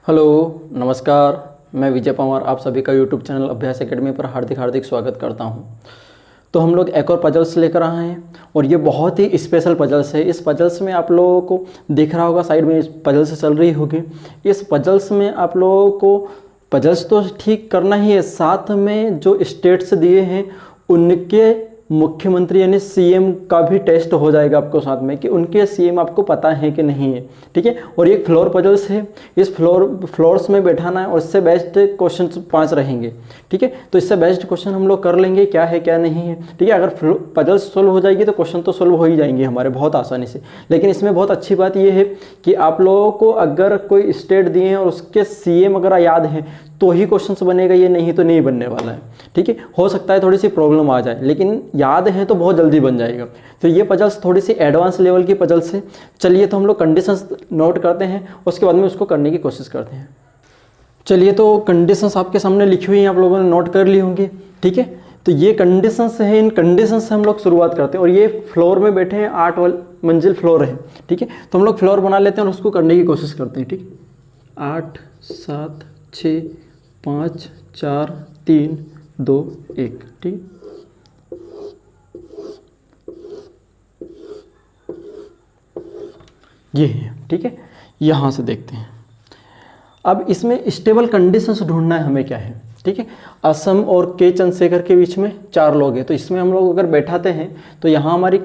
Hello, नमस्कार। मैं विजय पवार आप सभी का यूट्यूब चैनल अभ्यास एकेडमी पर हार्दिक हार्दिक स्वागत करता हूं। तो हम लोग एक और पजल्स लेकर आए हैं और ये बहुत ही स्पेशल पजल्स है। इस पजल्स में आप लोगों को दिख रहा होगा, साइड में इस पजल्स चल रही होगी। इस पजल्स में आप लोगों को पजल्स तो ठीक करना ही है, साथ में जो स्टेट्स दिए हैं उनके मुख्यमंत्री यानी सीएम का भी टेस्ट हो जाएगा आपको साथ में कि उनके सीएम आपको पता है कि नहीं है। ठीक है। और ये फ्लोर पजल्स है, इस फ्लोर्स में बैठाना है और इससे बेस्ट क्वेश्चन 5 रहेंगे। ठीक है। तो इससे बेस्ट क्वेश्चन हम लोग कर लेंगे, क्या है क्या नहीं है। ठीक है। अगर पजल्स सोल्व हो जाएगी तो क्वेश्चन तो सोल्व हो ही जाएंगे हमारे बहुत आसानी से। लेकिन इसमें बहुत अच्छी बात यह है कि आप लोगों को अगर कोई स्टेट दिए हैं और उसके सीएम अगर याद है तो ही क्वेश्चंस बनेगा, ये नहीं तो नहीं बनने वाला है। ठीक है। हो सकता है थोड़ी सी प्रॉब्लम आ जाए, लेकिन याद है तो बहुत जल्दी बन जाएगा। तो ये पजल्स थोड़ी सी एडवांस लेवल की पजल्स है। चलिए तो हम लोग कंडीशंस नोट करते हैं, उसके बाद में उसको करने की कोशिश करते हैं। चलिए तो कंडीशंस आपके सामने लिखी हुई हैं, आप लोगों ने नोट कर ली होंगी। ठीक है। तो ये कंडीशंस हैं, इन कंडीशंस से हम लोग शुरुआत करते हैं। और ये फ्लोर में बैठे हैं, 8 मंजिल फ्लोर है। ठीक है। तो हम लोग फ्लोर बना लेते हैं और उसको करने की कोशिश करते हैं। ठीक, 8 7 6 5 4 3 2 1। ठीक, ये है। ठीक है। यहाँ से देखते हैं। अब इसमें स्टेबल कंडीशंस ढूंढना है हमें, क्या है। ठीक है। असम और के चंद्रशेखर के बीच में 4 लोग हैं, तो इसमें हम लोग अगर बैठाते हैं तो यहाँ हमारी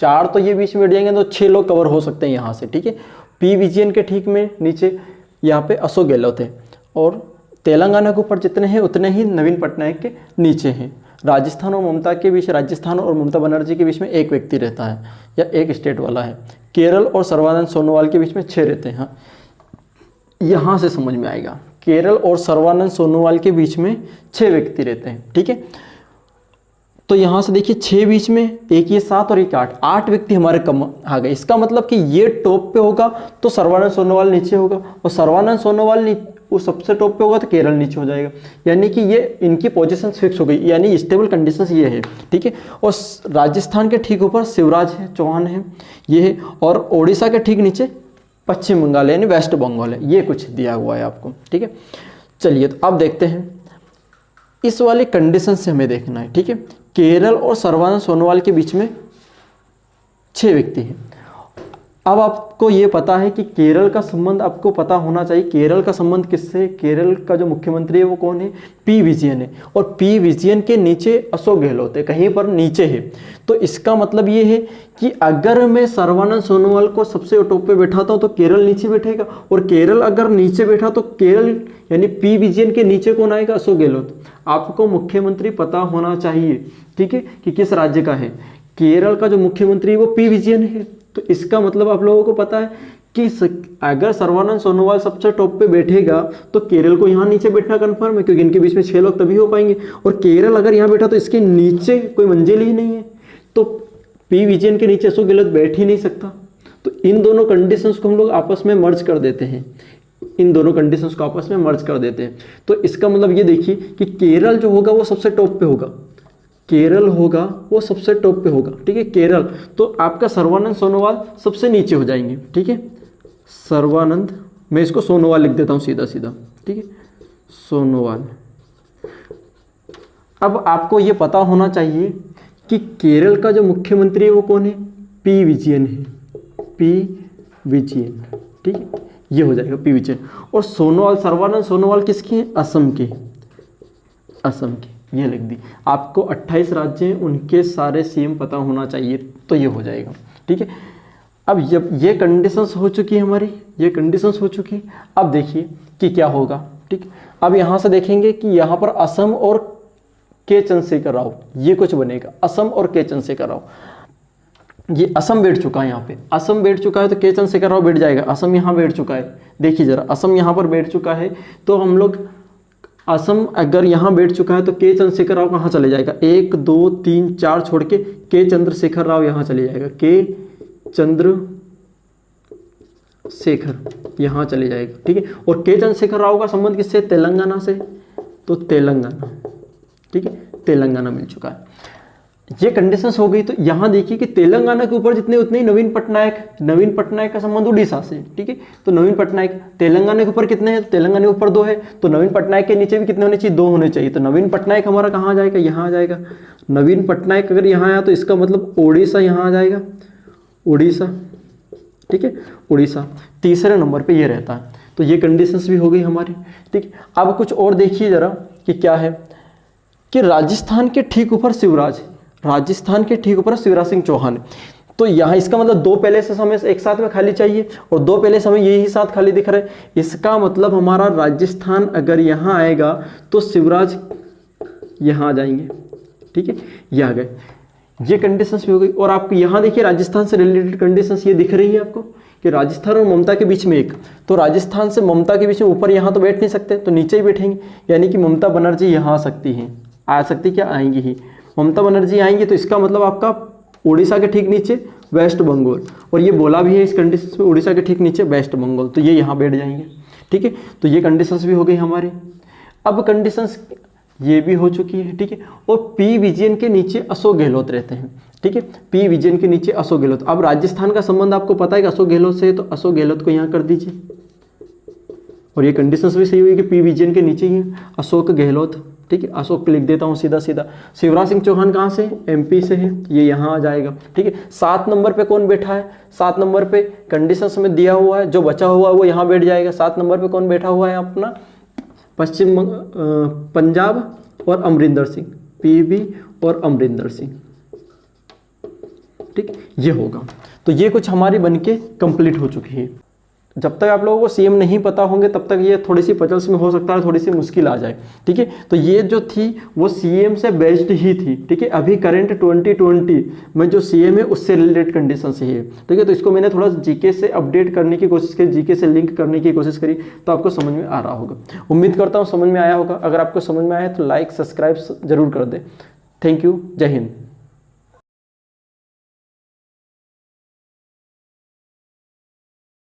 4 तो ये बीच में बैठ जाएंगे, तो 6 लोग कवर हो सकते हैं यहाँ से। ठीक है। पी विजयन के ठीक में नीचे यहाँ पे अशोक गहलोत है, और तेलंगाना के ऊपर जितने हैं उतने ही नवीन पटनायक के नीचे हैं। राजस्थान और ममता के बीच, राजस्थान और ममता बनर्जी के बीच में 1 व्यक्ति रहता है या 1 स्टेट वाला है। केरल और सर्बानंद सोनोवाल के बीच में 6 रहते हैं। हाँ, यहाँ से समझ में आएगा, केरल और सर्बानंद सोनोवाल के बीच में 6 व्यक्ति रहते हैं। ठीक है। तो यहाँ से देखिए 6 बीच में, एक ये 7 और एक 8 व्यक्ति हमारे कम आ गए। इसका मतलब कि ये टॉप पे होगा तो सर्बानंद सोनोवाल नीचे होगा, और सर्बानंद सोनोवाल वो सबसे टॉप पे होगा तो केरल नीचे हो जाएगा। यानी कि ये इनकी पोजीशन फिक्स हो गई, यानी स्टेबल कंडीशंस ये है। ठीक है। और राजस्थान के ठीक ऊपर शिवराज है, चौहान है, ये है। और ओडिशा के ठीक नीचे पश्चिम बंगाल यानी वेस्ट बंगाल है। ये कुछ दिया हुआ है आपको। ठीक है। चलिए तो अब देखते हैं, इस वाले कंडीशन से हमें देखना है। ठीक है। केरल और सर्बानंद सोनोवाल के बीच में 6 व्यक्ति हैं। अब आपको ये पता है कि केरल का संबंध आपको पता होना चाहिए। केरल का संबंध किससे? केरल का जो मुख्यमंत्री है वो कौन है? पी विजयन है। और पी विजयन के नीचे अशोक गहलोत है, कहीं पर नीचे है। तो इसका मतलब ये है कि अगर मैं सर्बानंद सोनोवाल को सबसे टॉप पे बैठाता हूँ तो केरल नीचे बैठेगा, और केरल अगर नीचे बैठा तो केरल यानी पी विजयन के नीचे कौन आएगा? अशोक गहलोत। आपको मुख्यमंत्री पता होना चाहिए, ठीक है, कि किस राज्य का है। केरल का जो मुख्यमंत्री है वो पी विजयन है। तो इसका मतलब आप लोगों को पता है कि अगर सर्बानंद सोनोवाल सबसे टॉप पे बैठेगा तो केरल को यहाँ नीचे बैठना कंफर्म है, क्योंकि इनके बीच में 6 लोग तभी हो पाएंगे। और केरल अगर यहाँ बैठा तो इसके नीचे कोई मंजिल ही नहीं है, तो पी विजयन के नीचे अशोक गहलोत बैठ ही नहीं सकता। तो इन दोनों कंडीशंस को हम लोग आपस में मर्ज कर देते हैं, इन दोनों कंडीशंस को आपस में मर्ज कर देते हैं। तो इसका मतलब ये देखिए कि केरल जो होगा वो सबसे टॉप पे होगा, केरल होगा वो सबसे टॉप पे होगा। ठीक है। केरल, तो आपका सर्बानंद सोनोवाल सबसे नीचे हो जाएंगे। ठीक है। सर्बानंद, मैं इसको सोनोवाल लिख देता हूँ सीधा सीधा। ठीक है, सोनोवाल। अब आपको ये पता होना चाहिए कि केरल का जो मुख्यमंत्री है वो कौन है? पी विजयन है, पी विजयन। ठीक है, ये हो जाएगा पी विजयन। और सोनोवाल, सर्बानंद सोनोवाल किसके हैं? असम के, असम के। ये लिख दी। आपको 28 राज्य हैं, उनके सारे सीएम पता होना चाहिए, तो ये हो जाएगा। ठीक है। अब जब ये कंडीशंस हो चुकी है हमारी, ये कंडीशंस हो चुकी, अब देखिए कि क्या होगा। ठीक। अब यहाँ से देखेंगे कि यहाँ पर असम और के चंद्रशेखर राव, ये कुछ बनेगा। असम और के चंद्रशेखर राव, ये असम बैठ चुका है, यहाँ पे असम बैठ चुका है तो के चंद्रशेखर राव बैठ जाएगा। असम यहाँ बैठ चुका है, देखिए जरा, असम यहाँ पर बैठ चुका है। तो हम लोग असम अगर यहाँ बैठ चुका है तो के चंद्रशेखर राव कहाँ चले जाएगा? 1 2 3 4 छोड़ के के चंद्रशेखर राव यहाँ चले जाएगा, के चंद्रशेखर यहाँ चले जाएगा। ठीक है। और के चंद्रशेखर राव का संबंध किससे? तेलंगाना से, तो तेलंगाना। ठीक है, तेलंगाना मिल चुका है। ये कंडीशंस हो गई। तो यहाँ देखिए कि तेलंगाना के ऊपर जितने उतने ही नवीन पटनायक का संबंध उड़ीसा से, ठीक है। तो नवीन पटनायक तेलंगाना के ऊपर कितने हैं, तो तेलंगाना के ऊपर 2 है, तो नवीन पटनायक के नीचे भी कितने होने चाहिए, 2 होने चाहिए। तो नवीन पटनायक हमारा कहाँ आ जाएगा, यहाँ आ जाएगा। नवीन पटनायक अगर यहाँ आया तो इसका मतलब ओडिशा यहाँ आ जाएगा, उड़ीसा, ठीक है, उड़ीसा। तीसरे नंबर पे ये रहता है। तो ये कंडीशंस भी हो गई हमारी, ठीक है। अब कुछ और देखिए जरा कि क्या है कि राजस्थान के ठीक ऊपर शिवराज सिंह चौहान। तो यहाँ इसका मतलब 2 पैलेस हमें एक साथ में खाली चाहिए और 2 पैलेस हमें यही साथ खाली दिख रहे हैं। इसका मतलब हमारा राजस्थान अगर यहाँ आएगा तो शिवराज यहाँ आ जाएंगे, ठीक है, ये आ गए। ये कंडीशंस भी हो गई। और आपको यहाँ देखिए राजस्थान से रिलेटेड कंडीशंस ये दिख रही है आपको कि राजस्थान और ममता के बीच में एक, तो राजस्थान से ममता के बीच में ऊपर यहाँ तो बैठ नहीं सकते, तो नीचे ही बैठेंगे, यानी कि ममता बनर्जी यहाँ आ सकती क्या आएंगी ही, ममता बनर्जी आएंगी। तो इसका मतलब आपका उड़ीसा के ठीक नीचे वेस्ट बंगाल, और ये बोला भी है इस कंडीशन में उड़ीसा के ठीक नीचे वेस्ट बंगाल, तो ये यहाँ बैठ जाएंगे, ठीक है। तो ये कंडीशंस भी हो गई हमारी। अब कंडीशंस ये भी हो चुकी है, ठीक है। और पी विजयन के नीचे अशोक गहलोत रहते हैं, ठीक है, पी विजयन के नीचे अशोक गहलोत। अब राजस्थान का संबंध आपको पता है कि अशोक गहलोत से है, तो अशोक गहलोत को यहाँ कर दीजिए। और ये कंडीशंस भी सही हुई कि पी विजयन के नीचे ही है अशोक गहलोत, ठीक है। अशोक लिख देता हूँ सीधा सीधा। शिवराज सिंह चौहान कहाँ से, एमपी से है, ये यहाँ आ जाएगा, ठीक है। 7 नंबर पे कौन बैठा है, 7 नंबर पे कंडीशंस में दिया हुआ है, जो बचा हुआ है वो यहाँ बैठ जाएगा। 7 नंबर पे कौन बैठा हुआ है अपना, पश्चिम पंजाब और अमरिंदर सिंह, पीबी और अमरिंदर सिंह, ठीक, ये होगा। तो ये कुछ हमारी बनके कंप्लीट हो चुकी है। जब तक आप लोगों को सीएम नहीं पता होंगे तब तक ये थोड़ी सी पजल्स में हो सकता है, थोड़ी सी मुश्किल आ जाए, ठीक है। तो ये जो थी वो सीएम से बेस्ड ही थी, ठीक है। अभी करंट 2020 में जो सीएम है उससे रिलेटेड कंडीशन से ही है, ठीक है। तो इसको मैंने थोड़ा जीके से अपडेट करने की कोशिश की, जीके से लिंक करने की कोशिश करी, तो आपको समझ में आ रहा होगा। उम्मीद करता हूँ समझ में आया होगा। अगर आपको समझ में आया तो लाइक सब्सक्राइब जरूर कर दें। थैंक यू, जय हिंद।